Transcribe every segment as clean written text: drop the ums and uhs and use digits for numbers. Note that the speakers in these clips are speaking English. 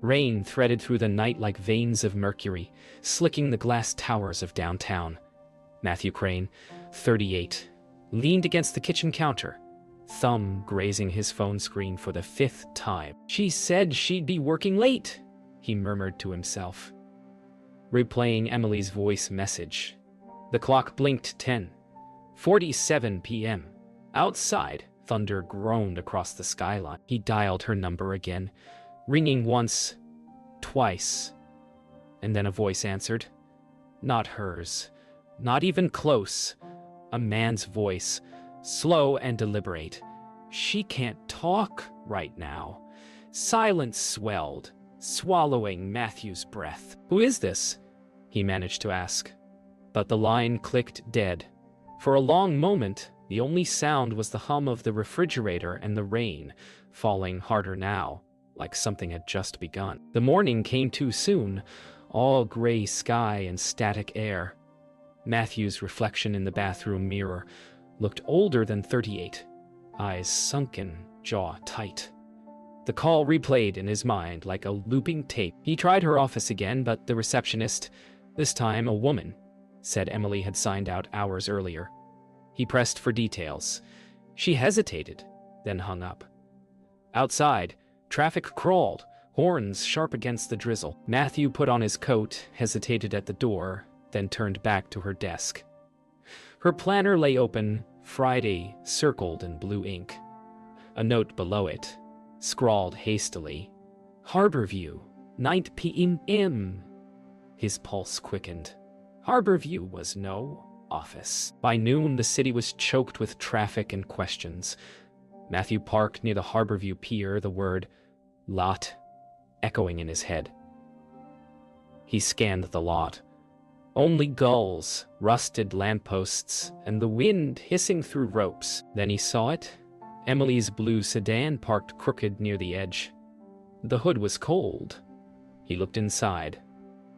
Rain threaded through the night like veins of mercury, slicking the glass towers of downtown. Matthew Crane, 38, leaned against the kitchen counter, thumb grazing his phone screen for the 5th time. "She said she'd be working late," he murmured to himself, replaying Emily's voice message. The clock blinked 10:47 p.m. Outside, thunder groaned across the skyline. He dialed her number again, ringing once, twice, and then a voice answered. Not hers, not even close. A man's voice, slow and deliberate. "She can't talk right now." Silence swelled, swallowing Matthew's breath. "Who is this?" he managed to ask. But the line clicked dead. For a long moment, the only sound was the hum of the refrigerator and the rain, falling harder now, like something had just begun. The morning came too soon, all gray sky and static air. Matthew's reflection in the bathroom mirror looked older than 38, eyes sunken, jaw tight. The call replayed in his mind like a looping tape. He tried her office again, but the receptionist, this time a woman, said Emily had signed out hours earlier. He pressed for details. She hesitated, then hung up. Outside, traffic crawled, horns sharp against the drizzle. Matthew put on his coat, hesitated at the door, then turned back to her desk. Her planner lay open, Friday circled in blue ink. A note below it, scrawled hastily, "Harborview, 9 p.m." His pulse quickened. Harborview was no office. By noon, the city was choked with traffic and questions. Matthew parked near the Harborview pier, the word "lot" echoing in his head. He scanned the lot. Only gulls, rusted lampposts, and the wind hissing through ropes. Then he saw it. Emily's blue sedan parked crooked near the edge. The hood was cold. He looked inside.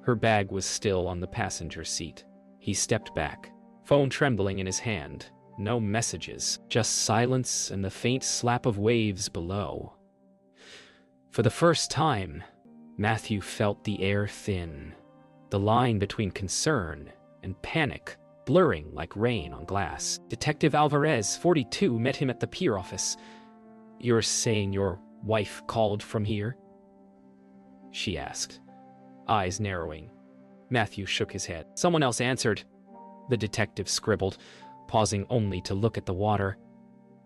Her bag was still on the passenger seat. He stepped back, phone trembling in his hand. No messages, just silence and the faint slap of waves below. For the first time, Matthew felt the air thin, the line between concern and panic blurring like rain on glass. Detective Alvarez, 42, met him at the pier office. "You're saying your wife called from here?" she asked, eyes narrowing. Matthew shook his head. "Someone else answered," the detective scribbled, pausing only to look at the water.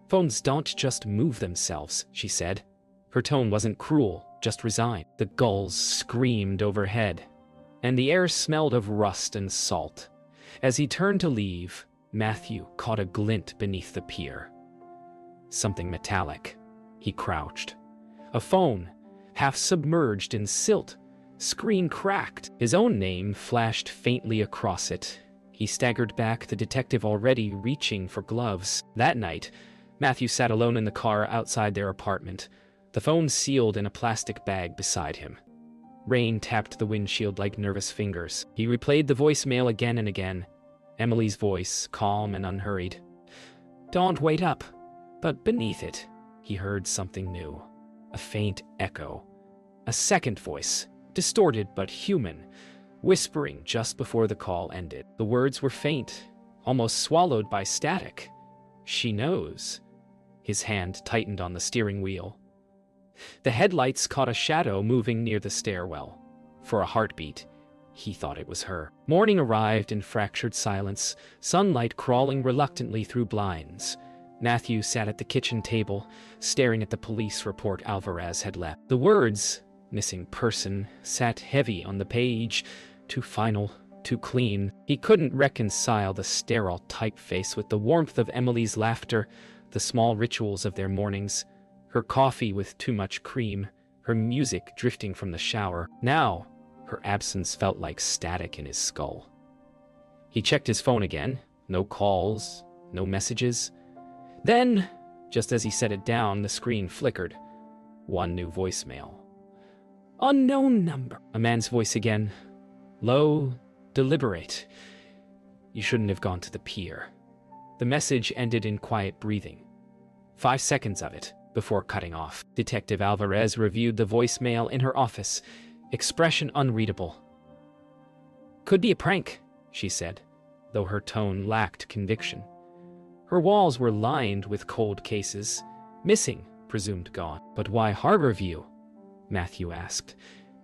"Phones don't just move themselves," she said. Her tone wasn't cruel, just resigned. The gulls screamed overhead, and the air smelled of rust and salt. As he turned to leave, Matthew caught a glint beneath the pier. Something metallic. He crouched. A phone, half submerged in silt. Screen cracked. His own name flashed faintly across it. He staggered back, the detective already reaching for gloves. That night, Matthew sat alone in the car outside their apartment, the phone sealed in a plastic bag beside him. Rain tapped the windshield like nervous fingers. He replayed the voicemail again and again. Emily's voice, calm and unhurried. "Don't wait up." But beneath it, he heard something new. A faint echo. A second voice, distorted but human, whispering just before the call ended. The words were faint, almost swallowed by static. "She knows." His hand tightened on the steering wheel. The headlights caught a shadow moving near the stairwell. For a heartbeat, he thought it was her. Morning arrived in fractured silence, sunlight crawling reluctantly through blinds. Matthew sat at the kitchen table, staring at the police report Alvarez had left. The words, "missing person," sat heavy on the page, too final, too clean. He couldn't reconcile the sterile typeface with the warmth of Emily's laughter, the small rituals of their mornings. Her coffee with too much cream, her music drifting from the shower. Now, her absence felt like static in his skull. He checked his phone again. No calls, no messages. Then, just as he set it down, the screen flickered. One new voicemail. "Unknown number." A man's voice again. Low, deliberate. "You shouldn't have gone to the pier." The message ended in quiet breathing. 5 seconds of it. before cutting off. Detective Alvarez reviewed the voicemail in her office, expression unreadable. "Could be a prank," she said, though her tone lacked conviction. Her walls were lined with cold cases, missing, presumed gone. "But why Harborview?" Matthew asked.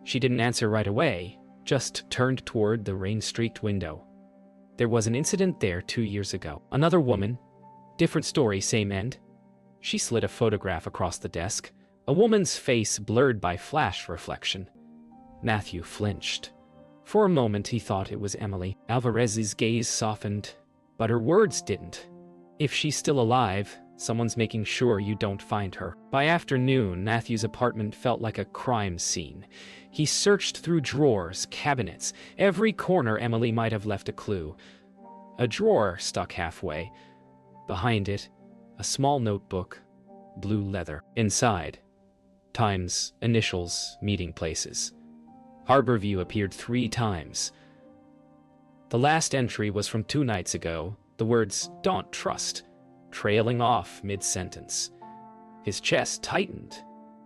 She didn't answer right away, just turned toward the rain-streaked window. There was an incident there 2 years ago. Another woman, different story, same end. She slid a photograph across the desk, a woman's face blurred by flash reflection. Matthew flinched. For a moment he thought it was Emily. Alvarez's gaze softened, but her words didn't. "If she's still alive, someone's making sure you don't find her." By afternoon, Matthew's apartment felt like a crime scene. He searched through drawers, cabinets, every corner Emily might have left a clue. A drawer stuck halfway. Behind it, a small notebook, blue leather. Inside, times, initials, meeting places. Harborview appeared 3 times. The last entry was from 2 nights ago, the words, "Don't trust," trailing off mid-sentence. His chest tightened.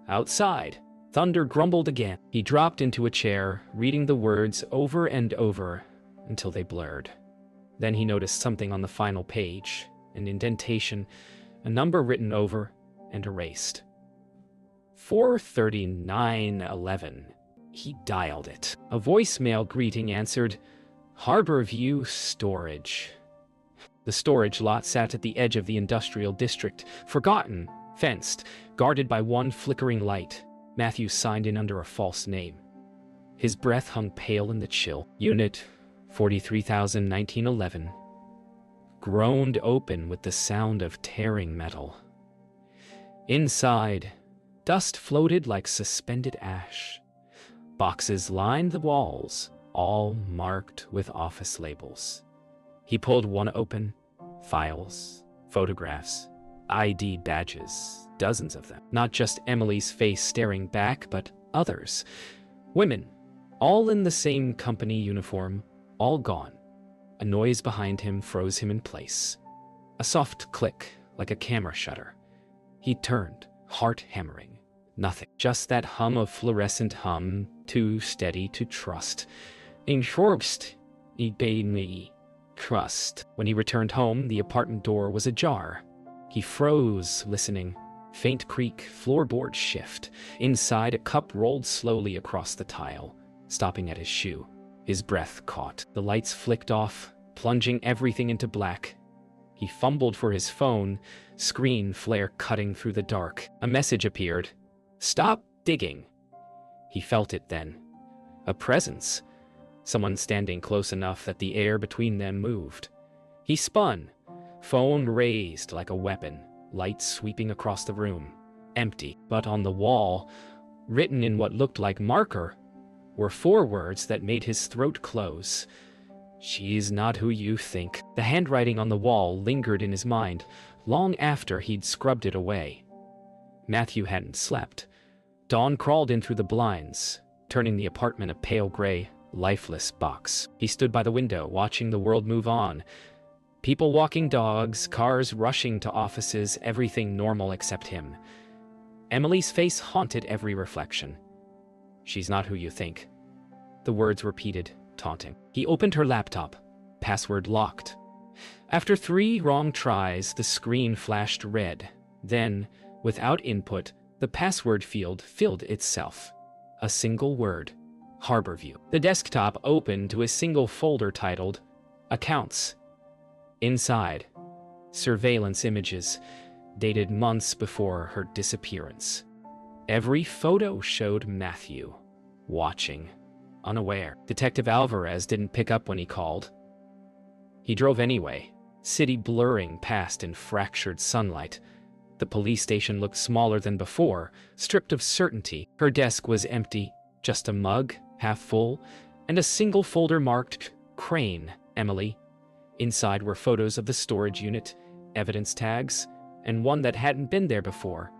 Outside, thunder grumbled again. He dropped into a chair, reading the words over and over until they blurred. Then he noticed something on the final page, an indentation, a number written over and erased. 43911. He dialed it. A voicemail greeting answered, "Harborview Storage." The storage lot sat at the edge of the industrial district, forgotten, fenced, guarded by one flickering light. Matthew signed in under a false name. His breath hung pale in the chill. Unit 43,1911 groaned open with the sound of tearing metal. Inside, dust floated like suspended ash. Boxes lined the walls, all marked with office labels. He pulled one open. Files, photographs, ID badges, dozens of them. Not just Emily's face staring back, but others. Women, all in the same company uniform, all gone. A noise behind him froze him in place. A soft click, like a camera shutter. He turned, heart hammering. Nothing. Just that hum of fluorescent hum, too steady to trust. "Enforced, he bade me trust." When he returned home, the apartment door was ajar. He froze, listening. Faint creak, floorboard shift. Inside, a cup rolled slowly across the tile, stopping at his shoe. His breath caught. The lights flicked off, plunging everything into black. He fumbled for his phone, screen flare cutting through the dark. A message appeared. "Stop digging." He felt it then. A presence. Someone standing close enough that the air between them moved. He spun, phone raised like a weapon, lights sweeping across the room. Empty, but on the wall, written in what looked like marker, were 4 words that made his throat close. "She's not who you think." The handwriting on the wall lingered in his mind, long after he'd scrubbed it away. Matthew hadn't slept. Dawn crawled in through the blinds, turning the apartment a pale gray, lifeless box. He stood by the window, watching the world move on. People walking dogs, cars rushing to offices, everything normal except him. Emily's face haunted every reflection. "She's not who you think." The words repeated, taunting. He opened her laptop. Password locked. After 3 wrong tries, the screen flashed red. Then, without input, the password field filled itself. A single word. Harborview. The desktop opened to a single folder titled Accounts. Inside, surveillance images, dated months before her disappearance. Every photo showed Matthew, watching, unaware. Detective Alvarez didn't pick up when he called. He drove anyway, city blurring past in fractured sunlight. The police station looked smaller than before, stripped of certainty. Her desk was empty, just a mug, half full, and a single folder marked Crane, Emily. Inside were photos of the storage unit, evidence tags, and one that hadn't been there before.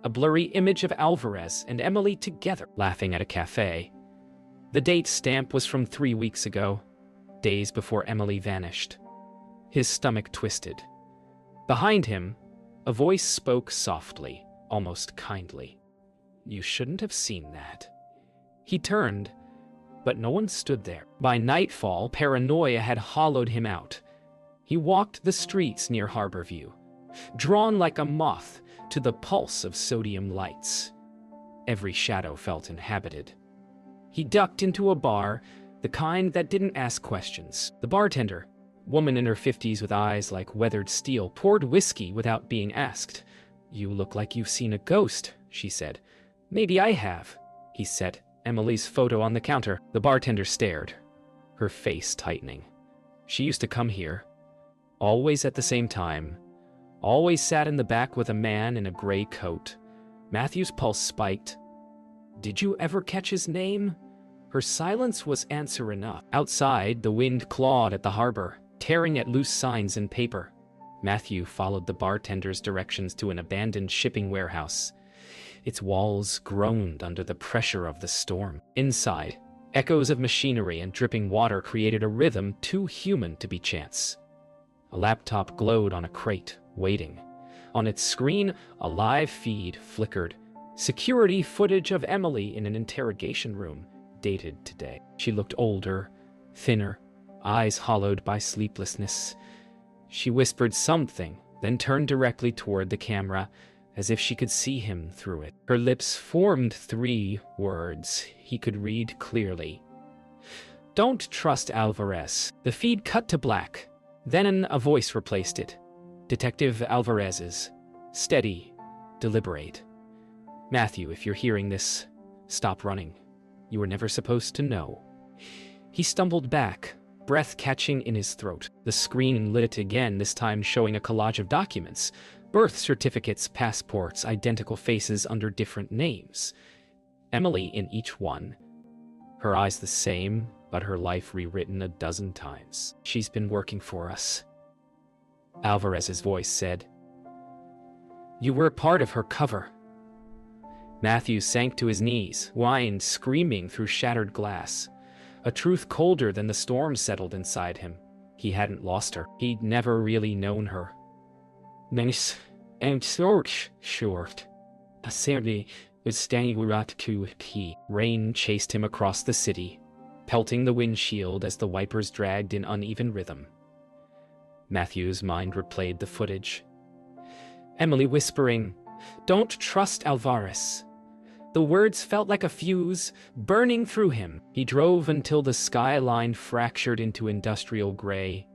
A blurry image of Alvarez and Emily together, laughing at a cafe. The date stamp was from 3 weeks ago, days before Emily vanished. His stomach twisted. Behind him, a voice spoke softly, almost kindly. "You shouldn't have seen that." He turned, but no one stood there. By nightfall, paranoia had hollowed him out. He walked the streets near Harborview, drawn like a moth to the pulse of sodium lights. Every shadow felt inhabited. He ducked into a bar, the kind that didn't ask questions. The bartender, woman in her 50s with eyes like weathered steel, poured whiskey without being asked. "You look like you've seen a ghost," she said. "Maybe I have," he said. Emily's photo on the counter. The bartender stared, her face tightening. She used to come here, always at the same time, always sat in the back with a man in a gray coat. Matthew's pulse spiked. "Did you ever catch his name?" Her silence was answer enough. Outside, the wind clawed at the harbor, tearing at loose signs and paper. Matthew followed the bartender's directions to an abandoned shipping warehouse. Its walls groaned under the pressure of the storm. Inside, echoes of machinery and dripping water created a rhythm too human to be chance. A laptop glowed on a crate, waiting. On its screen, a live feed flickered. Security footage of Emily in an interrogation room, dated today. She looked older, thinner, eyes hollowed by sleeplessness. She whispered something, then turned directly toward the camera, as if she could see him through it. Her lips formed 3 words he could read clearly. "Don't trust Alvarez." The feed cut to black. Then a voice replaced it. Detective Alvarez's. Steady, deliberate. "Matthew, if you're hearing this, stop running. You were never supposed to know." He stumbled back, breath catching in his throat. The screen lit again, this time showing a collage of documents. Birth certificates, passports, identical faces under different names. Emily in each one. Her eyes the same, but her life rewritten a dozen times. "She's been working for us," Alvarez's voice said. "You were part of her cover." Matthew sank to his knees, whined, screaming through shattered glass. A truth colder than the storm settled inside him. He hadn't lost her. He'd never really known her. "Nice and short. A certainly was staying right to key." Rain chased him across the city, pelting the windshield as the wipers dragged in uneven rhythm. Matthew's mind replayed the footage. Emily whispering, "Don't trust Alvarez." The words felt like a fuse, burning through him. He drove until the skyline fractured into industrial gray.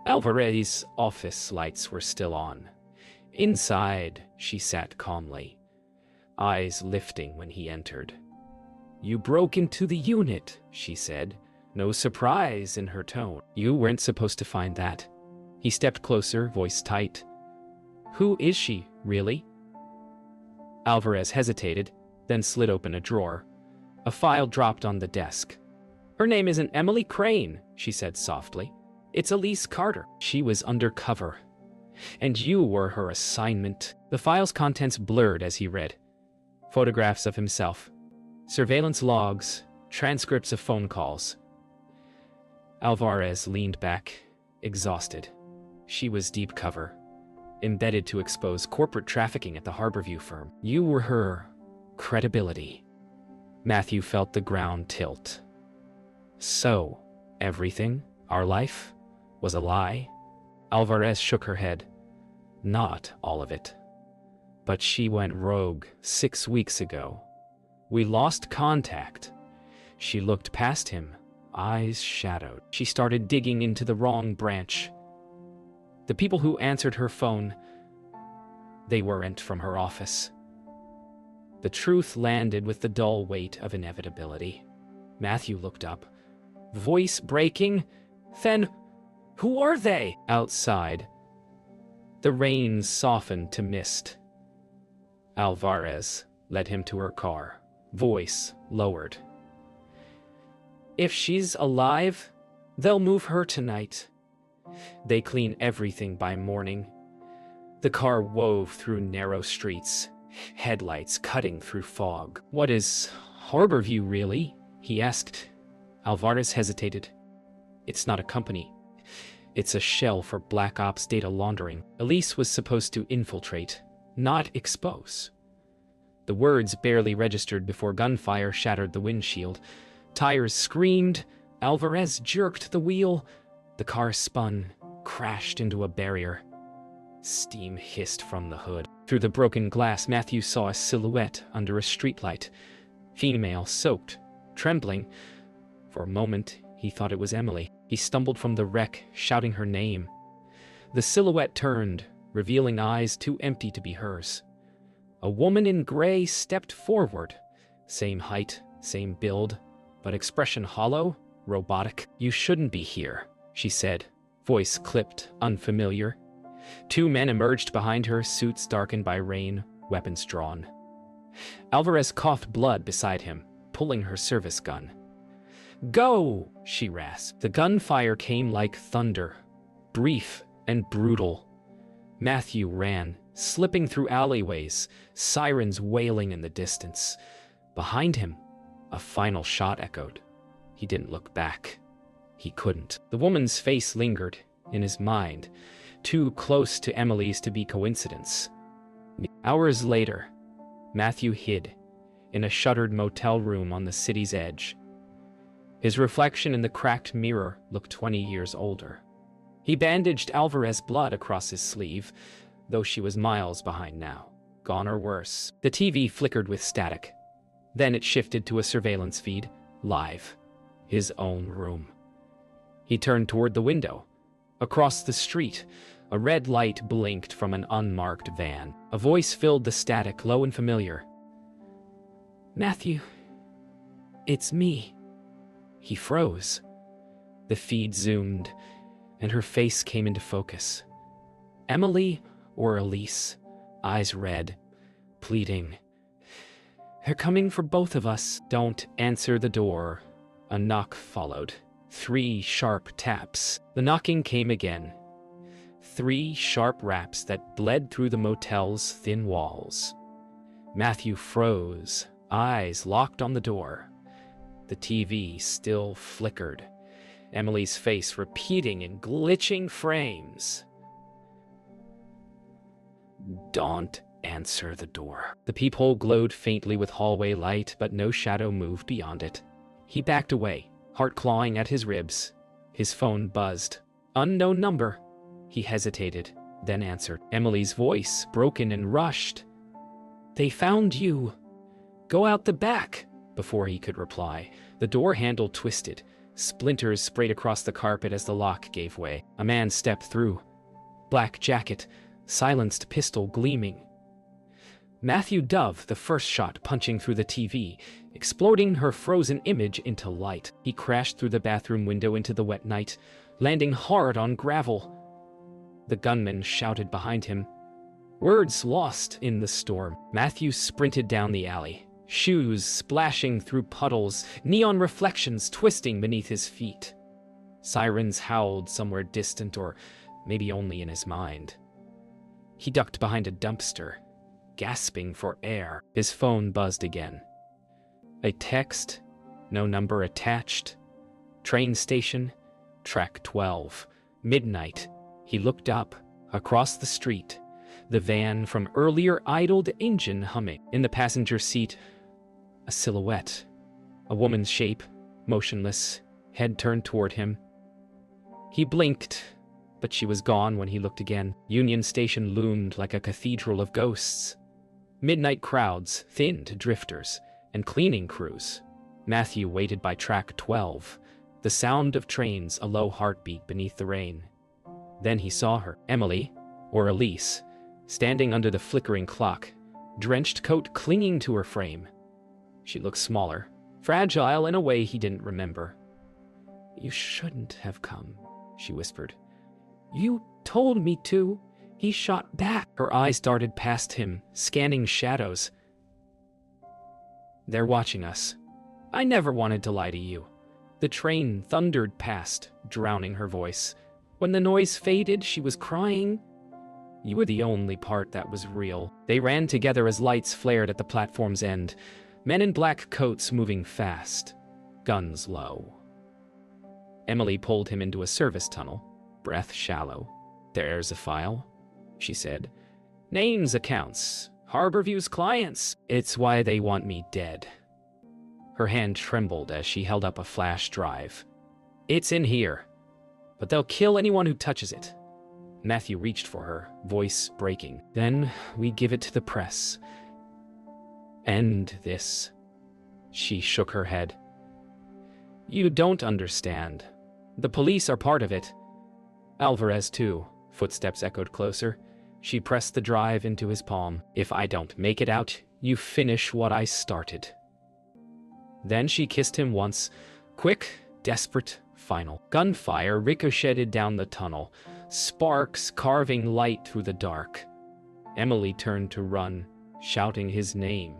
Alvarez's office lights were still on. Inside, she sat calmly, eyes lifting when he entered. "You broke into the unit," she said, no surprise in her tone. "You weren't supposed to find that." He stepped closer, voice tight. "Who is she, really?" Alvarez hesitated, then slid open a drawer. A file dropped on the desk. "Her name isn't Emily Crane," she said softly. "It's Elise Carter. She was undercover. And you were her assignment." The file's contents blurred as he read. Photographs of himself, surveillance logs, transcripts of phone calls. Alvarez leaned back, exhausted. She was deep cover, embedded to expose corporate trafficking at the Harborview firm. You were her credibility. Matthew felt the ground tilt. So, everything, our life, was a lie? Alvarez shook her head. Not all of it. But she went rogue 6 weeks ago. We lost contact. She looked past him, eyes shadowed. She started digging into the wrong branch. The people who answered her phone, they weren't from her office. The truth landed with the dull weight of inevitability. Matthew looked up, voice breaking. "Then, who are they?" Outside, the rain softened to mist. Alvarez led him to her car, voice lowered. "If she's alive, they'll move her tonight. They clean everything by morning." The car wove through narrow streets, headlights cutting through fog. "What is Harborview, really?" he asked. Alvarez hesitated. "It's not a company. It's a shell for Black Ops data laundering. Elise was supposed to infiltrate, not expose. The words barely registered before gunfire shattered the windshield. Tires screamed. Alvarez jerked the wheel. The car spun, crashed into a barrier. Steam hissed from the hood. Through the broken glass, Matthew saw a silhouette under a streetlight. Female, soaked, trembling. For a moment, he thought it was Emily. He stumbled from the wreck, shouting her name. The silhouette turned, revealing eyes too empty to be hers. A woman in gray stepped forward. Same height, same build, but expression hollow, robotic. "You shouldn't be here," she said, voice clipped, unfamiliar. Two men emerged behind her, suits darkened by rain, weapons drawn. Alvarez coughed blood beside him, pulling her service gun. "Go!" she rasped. The gunfire came like thunder, brief and brutal. Matthew ran, slipping through alleyways, sirens wailing in the distance. Behind him, a final shot echoed. He didn't look back. He couldn't. The woman's face lingered in his mind, too close to Emily's to be coincidence. Hours later, Matthew hid in a shuttered motel room on the city's edge. His reflection in the cracked mirror looked 20 years older. He bandaged Alvarez's blood across his sleeve, though she was miles behind now, gone or worse. The TV flickered with static. Then it shifted to a surveillance feed, live. His own room. He turned toward the window. Across the street, a red light blinked from an unmarked van. A voice filled the static, low and familiar. "Matthew, it's me." He froze. The feed zoomed, and her face came into focus. Emily or Elise, eyes red, pleading. "They're coming for both of us." "Don't answer the door." A knock followed. 3 sharp taps. The knocking came again. 3 sharp raps that bled through the motel's thin walls. Matthew froze, eyes locked on the door. The TV still flickered, Emily's face repeating in glitching frames. "Don't answer the door." The peephole glowed faintly with hallway light, but no shadow moved beyond it. He backed away, heart clawing at his ribs. His phone buzzed. Unknown number. He hesitated, then answered. Emily's voice, broken and rushed. "They found you. Go out the back." Before he could reply, the door handle twisted. Splinters sprayed across the carpet as the lock gave way. A man stepped through. Black jacket, silenced pistol gleaming. Matthew Dove, the first shot punching through the TV, exploding her frozen image into light. He crashed through the bathroom window into the wet night, landing hard on gravel. The gunman shouted behind him, words lost in the storm. Matthew sprinted down the alley, shoes splashing through puddles, neon reflections twisting beneath his feet. Sirens howled somewhere distant, or maybe only in his mind. He ducked behind a dumpster, gasping for air. His phone buzzed again. A text, no number attached. Train station, track 12. Midnight. He looked up. Across the street, the van from earlier idled, engine humming. In the passenger seat, a silhouette. A woman's shape, motionless, head turned toward him. He blinked, but she was gone when he looked again. Union Station loomed like a cathedral of ghosts. Midnight crowds, thinned drifters, and cleaning crews. Matthew waited by track 12, the sound of trains, a low heartbeat beneath the rain. Then he saw her, Emily, or Elise, standing under the flickering clock, drenched coat clinging to her frame. She looked smaller, fragile in a way he didn't remember. "You shouldn't have come," she whispered. "You told me to." He shot back. Her eyes darted past him, scanning shadows. "They're watching us. I never wanted to lie to you." The train thundered past, drowning her voice. When the noise faded, she was crying. "You were the only part that was real." They ran together as lights flared at the platform's end. Men in black coats moving fast, guns low. Emily pulled him into a service tunnel, breath shallow. "There's a file," she said. Names, accounts, Harborview's clients. It's why they want me dead. Her hand trembled as she held up a flash drive. It's in here, but they'll kill anyone who touches it. Matthew reached for her, voice breaking. Then we give it to the press. End this. She shook her head. You don't understand. The police are part of it. Alvarez, too. Footsteps echoed closer. She pressed the drive into his palm. If I don't make it out, you finish what I started. Then she kissed him once. Quick, desperate, final. Gunfire ricocheted down the tunnel, sparks carving light through the dark. Emily turned to run, shouting his name,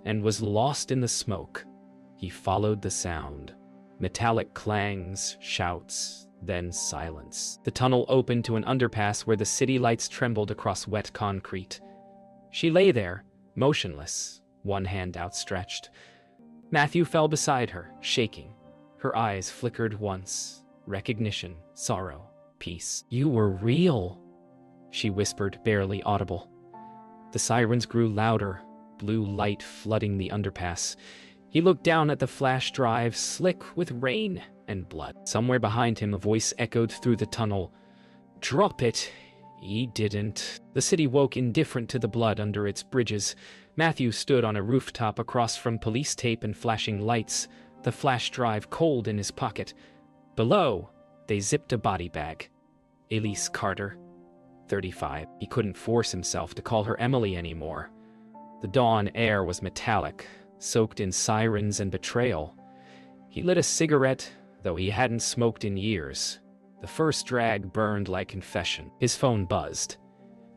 and was lost in the smoke. He followed the sound. Metallic clangs, shouts, then silence. The tunnel opened to an underpass where the city lights trembled across wet concrete. She lay there, motionless, one hand outstretched. Matthew fell beside her, shaking. Her eyes flickered once. Recognition, sorrow, peace. You were real, she whispered, barely audible. The sirens grew louder, blue light flooding the underpass. He looked down at the flash drive, slick with rain and blood. Somewhere behind him, a voice echoed through the tunnel. Drop it. He didn't. The city woke, indifferent to the blood under its bridges. Matthew stood on a rooftop across from police tape and flashing lights, the flash drive cold in his pocket. Below, they zipped a body bag. Elise Carter, 35. He couldn't force himself to call her Emily anymore. The dawn air was metallic, soaked in sirens and betrayal. He lit a cigarette, though he hadn't smoked in years. The first drag burned like confession. His phone buzzed.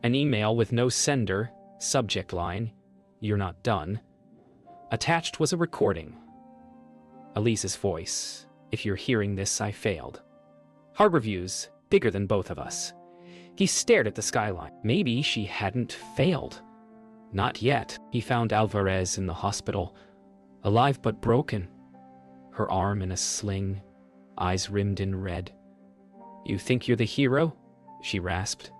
An email with no sender, subject line, "You're not done." Attached was a recording. Elise's voice. If you're hearing this, I failed. Harborview's bigger than both of us. He stared at the skyline. Maybe she hadn't failed. Not yet. He found Alvarez in the hospital, alive but broken. Her arm in a sling, eyes rimmed in red. You think you're the hero? She rasped.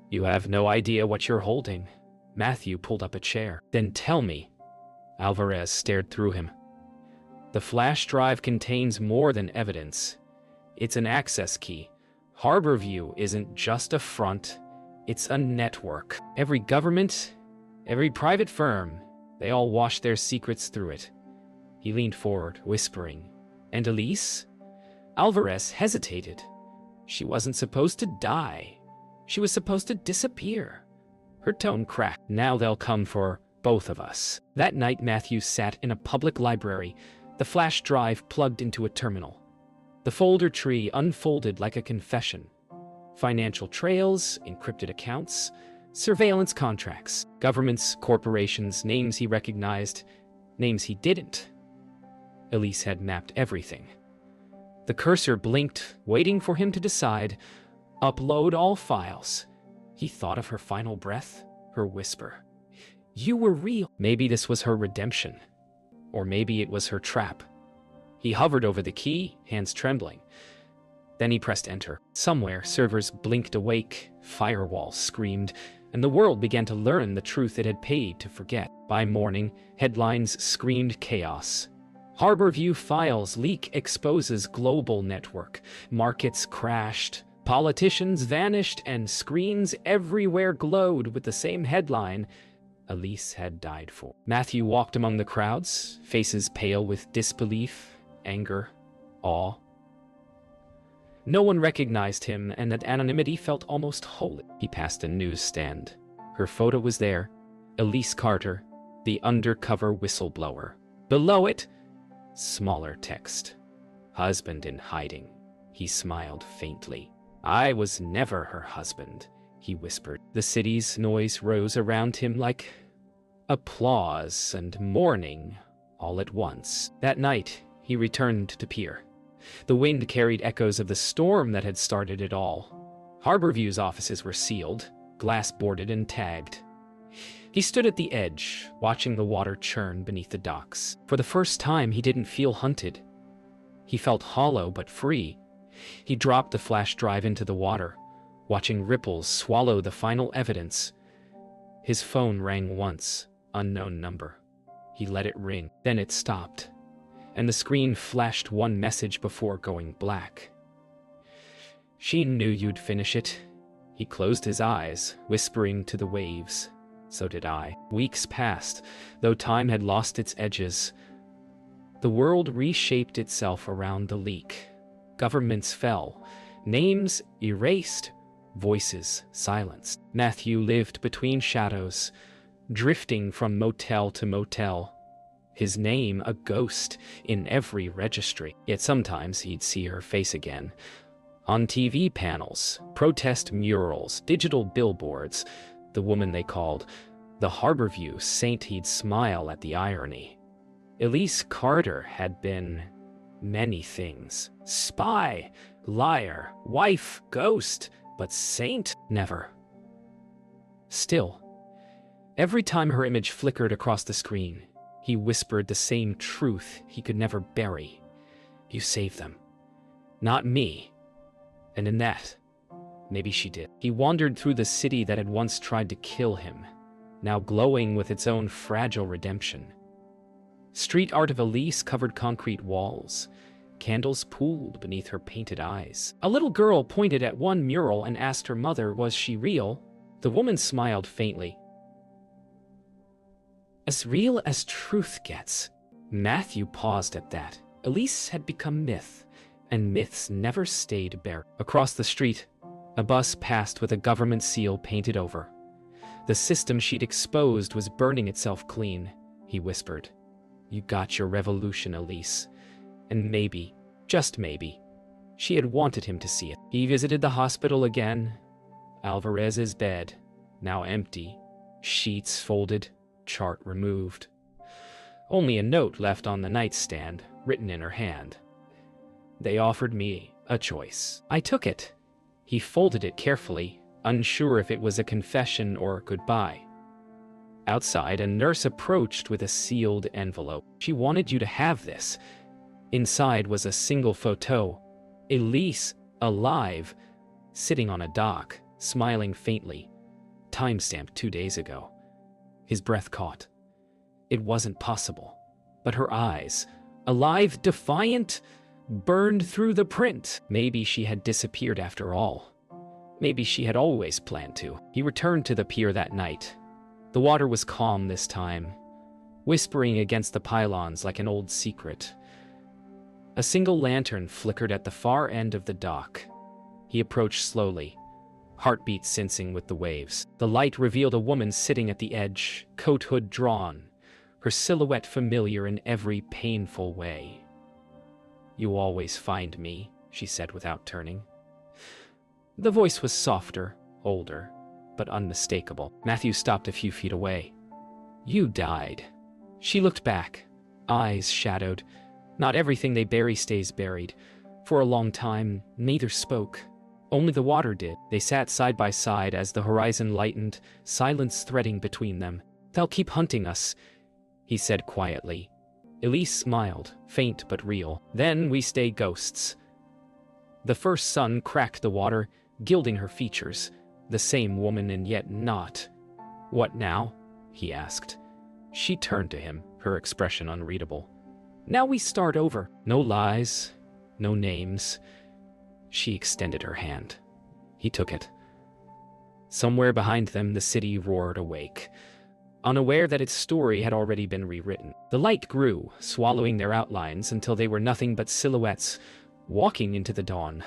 You have no idea what you're holding. Matthew pulled up a chair. Then tell me. Alvarez stared through him. The flash drive contains more than evidence. It's an access key. Harborview isn't just a front, it's a network. Every government, every private firm, they all wash their secrets through it. He leaned forward, whispering. And Elise? Alvarez hesitated. She wasn't supposed to die. She was supposed to disappear. Her tone cracked. Now they'll come for both of us. That night, Matthew sat in a public library, the flash drive plugged into a terminal. The folder tree unfolded like a confession. Financial trails, encrypted accounts, surveillance contracts, governments, corporations, names he recognized, names he didn't. Elise had mapped everything. The cursor blinked, waiting for him to decide. Upload all files. He thought of her final breath, her whisper. You were real. Maybe this was her redemption. Or maybe it was her trap. He hovered over the key, hands trembling. Then he pressed enter. Somewhere, servers blinked awake, firewalls screamed, and the world began to learn the truth it had paid to forget. By morning, headlines screamed chaos. Harborview files leak exposes global network. Markets crashed. Politicians vanished, and screens everywhere glowed with the same headline: Elise had died for. Matthew walked among the crowds, faces pale with disbelief, anger, awe. No one recognized him, and that anonymity felt almost holy. He passed a newsstand. Her photo was there. Elise Carter, the undercover whistleblower. Below it, smaller text. Husband in hiding. He smiled faintly. I was never her husband, he whispered. The city's noise rose around him like applause and mourning all at once. That night, he returned to pier. The wind carried echoes of the storm that had started it all. Harborview's offices were sealed, glass-boarded and tagged. He stood at the edge, watching the water churn beneath the docks. For the first time, he didn't feel hunted. He felt hollow but free. He dropped the flash drive into the water, watching ripples swallow the final evidence. His phone rang once, unknown number. He let it ring, then it stopped, and the screen flashed one message before going black. "She knew you'd finish it." He closed his eyes, whispering to the waves. So did I. Weeks passed, though time had lost its edges. The world reshaped itself around the leak. Governments fell, names erased, voices silenced. Matthew lived between shadows, drifting from motel to motel. His name a ghost in every registry. Yet sometimes he'd see her face again. On TV panels, protest murals, digital billboards, the woman they called the Harborview Saint. He'd smile at the irony. Elise Carter had been many things. Spy, liar, wife, ghost, but saint, never. Still, every time her image flickered across the screen, he whispered the same truth he could never bury. You saved them. Not me. And in that, maybe she did. He wandered through the city that had once tried to kill him, now glowing with its own fragile redemption. Street art of Elise covered concrete walls. Candles pooled beneath her painted eyes. A little girl pointed at one mural and asked her mother, was she real? The woman smiled faintly. As real as truth gets. Matthew paused at that. Elise had become myth, and myths never stayed bare. Across the street, a bus passed with a government seal painted over. The system she'd exposed was burning itself clean, he whispered. You got your revolution, Elise. And maybe, just maybe, she had wanted him to see it. He visited the hospital again. Alvarez's bed, now empty, sheets folded, chart removed. Only a note left on the nightstand, written in her hand. They offered me a choice. I took it. He folded it carefully, unsure if it was a confession or goodbye. Outside, a nurse approached with a sealed envelope. She wanted you to have this. Inside was a single photo. Elise, alive, sitting on a dock, smiling faintly. Timestamped 2 days ago. His breath caught. It wasn't possible. But her eyes, alive, defiant, burned through the print. Maybe she had disappeared after all. Maybe she had always planned to. He returned to the pier that night. The water was calm this time, whispering against the pylons like an old secret. A single lantern flickered at the far end of the dock. He approached slowly, heartbeat sensing with the waves. The light revealed a woman sitting at the edge, coat hood drawn, her silhouette familiar in every painful way. You always find me, she said without turning. The voice was softer, older, but unmistakable. Matthew stopped a few feet away. You died. She looked back, eyes shadowed. Not everything they bury stays buried. For a long time, neither spoke. Only the water did. They sat side by side as the horizon lightened, silence threading between them. They'll keep hunting us, he said quietly. Elise smiled, faint but real. Then we stay ghosts. The first sun cracked the water, gilding her features. The same woman and yet not. What now? He asked. She turned to him, her expression unreadable. Now we start over. No lies, no names. She extended her hand. He took it. Somewhere behind them, the city roared awake, unaware that its story had already been rewritten. The light grew, swallowing their outlines until they were nothing but silhouettes, walking into the dawn.